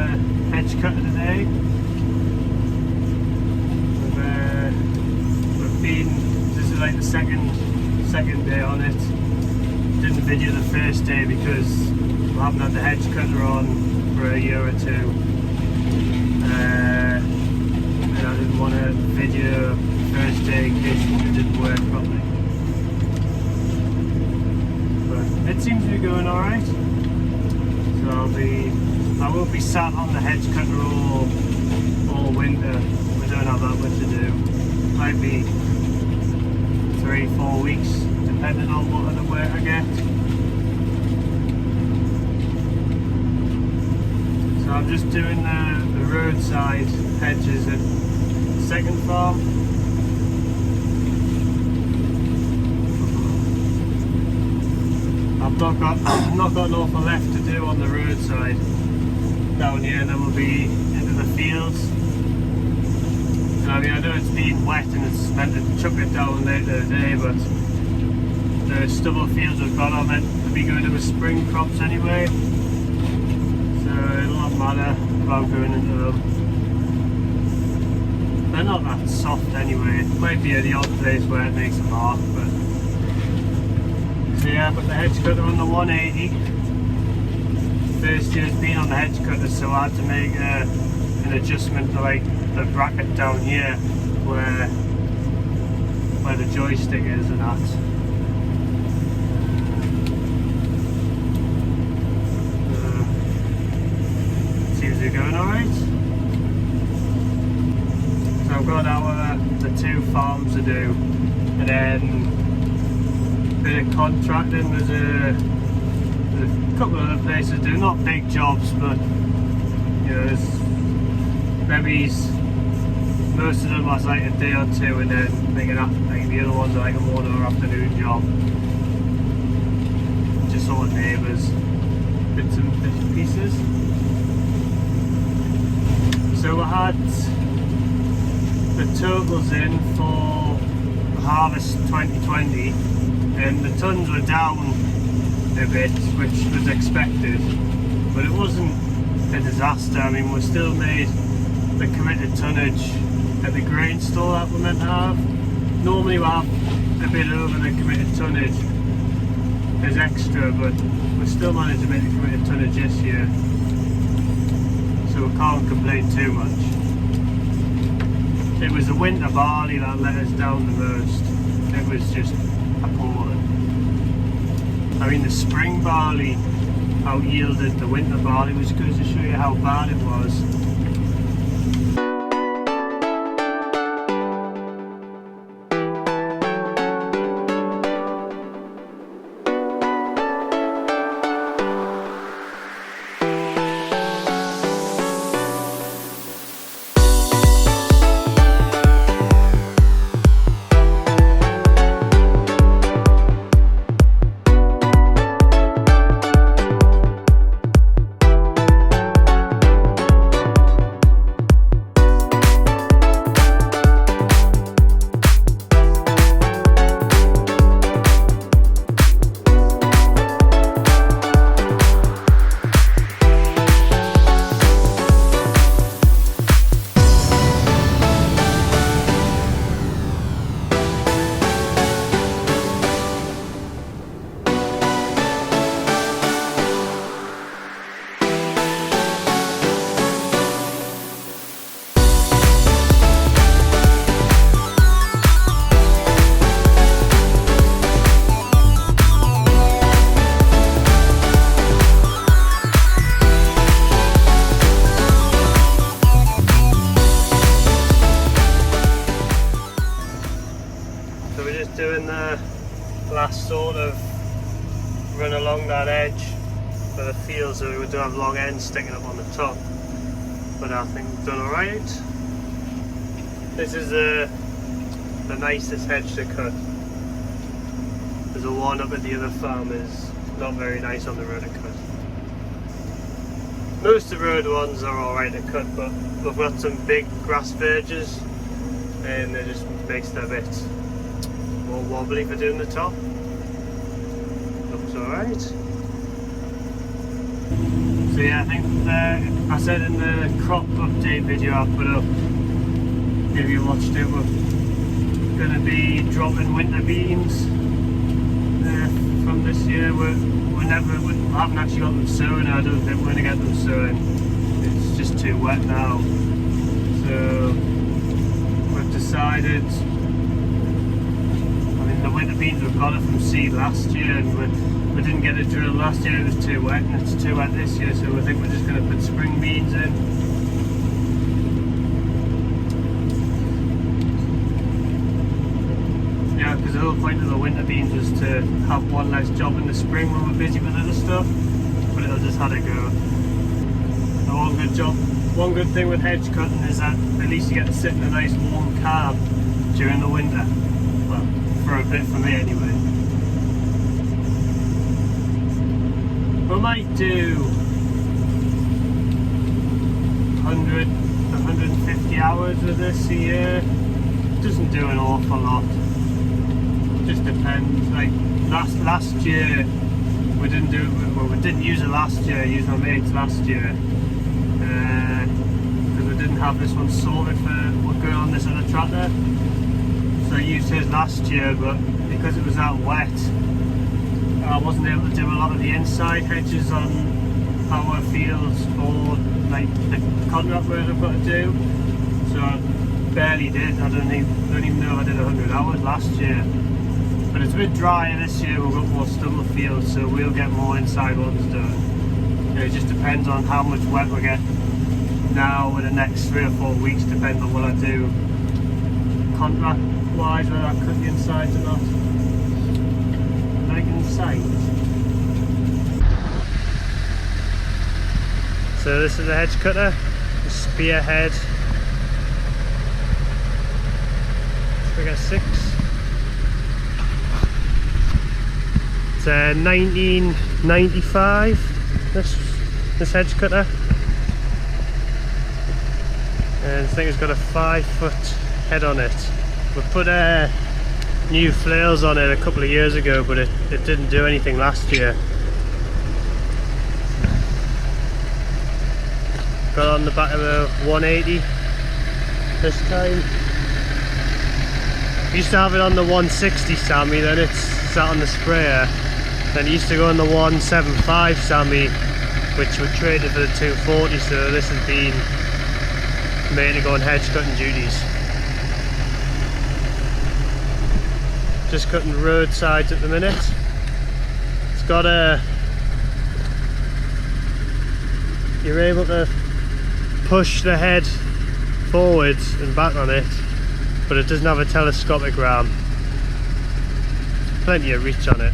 the hedge cutter today. We've been, this is like the second day on it. Didn't video the first day because we haven't had the hedge cutter on for a year or two. And I didn't want to video the first day in case it didn't work properly. But it seems to be going alright. So I won't be sat on the hedge cutter all winter. We don't have that much to do. Might be 3-4 weeks depending on what other work I get. So I'm just doing the roadside hedges at the second farm. I've not got an awful left to do on the roadside down here, and then we'll be into the fields. I mean, I know it's been wet and it's meant to chuck it down later today, but the stubble fields we've got on it to be going to the spring crops anyway, so it'll not matter about going into them. They're not that soft anyway. It might be the odd place where it makes a mark, but so yeah, I put the hedge cutter on the 180. First year's been on the hedge cutter, so I had to make an adjustment to like the bracket down here where the joystick is and that. Seems to be going alright. So I've got the 2 farms to do, and then a bit of contracting. There's a couple of other places do, not big jobs, but you know, there's maybe most of them was like a day or two, and then like the other ones are like a morning or afternoon job. Just all the neighbours, bits and pieces. So we had the totals in for harvest 2020, and the tons were down a bit, which was expected, but it wasn't a disaster. I mean, we still made the committed tonnage at the grain store that we're meant to have. Normally we have a bit over the committed tonnage as extra, but we still managed to make the committed tonnage this year, so we can't complain too much. It was the winter barley that let us down the most. It was just appalling. I mean, the spring barley out yielded the winter barley, which goes to show you how bad it was. Doing the last sort of run along that edge for the field, so we do have long ends sticking up on the top, but I think we've done alright. This is the nicest hedge to cut. There's a one up at the other farm is not very nice on the road to cut. Most of the road ones are alright to cut, but we've got some big grass verges and it just makes it a bit more wobbly for doing the top. Looks alright. So yeah, I think I said in the crop update video I put up, if you watched it, we're going to be dropping winter beans from this year. We haven't actually got them sown. I don't think we're going to get them sown. It's just too wet now. So we've decided, I mean, the winter beans we got it from seed last year, and we didn't get it drilled last year. It was too wet, and it's too wet this year. So I think we're just going to put spring beans in. Yeah, because the whole point of the winter beans was to have one less job in the spring when we're busy with other stuff, but it'll just have to go. And one good thing with hedge cutting is that at least you get to sit in a nice warm cab during the winter. Well, for a bit for me anyway. We might do 100, 150 hours with this a year. Doesn't do an awful lot. Just depends. Like last year we didn't do, well, we didn't use it last year. I used my mate's last year because we didn't have this one sorted for going on this other tractor. So I used his last year, but because it was that wet, I wasn't able to do a lot of the inside hedges on our fields for like the contract work I've got to do. So I barely did. I don't even know if I did 100 hours last year. But it's a bit drier this year. We've got more stubble fields, so we'll get more inside ones done. It just depends on how much wet we get now in the next 3 or 4 weeks, depending on what I do contract wise, whether I cut the insides or not. Like inside. So this is the hedge cutter, the Spearhead. Figure 6. It's 1995. This hedge cutter, and I think it's got a 5-foot head on it. We put new flails on it a couple of years ago, but it didn't do anything last year. Got on the back of a 180 this time. Used to have it on the 160 Sammy, then it's sat on the sprayer. Then it used to go on the 175 Sammy, which we traded for the 240, so this has been made to go on hedge cutting duties. Just cutting roadsides at the minute. It's got you're able to push the head forwards and back on it, but it doesn't have a telescopic ram. Plenty of reach on it.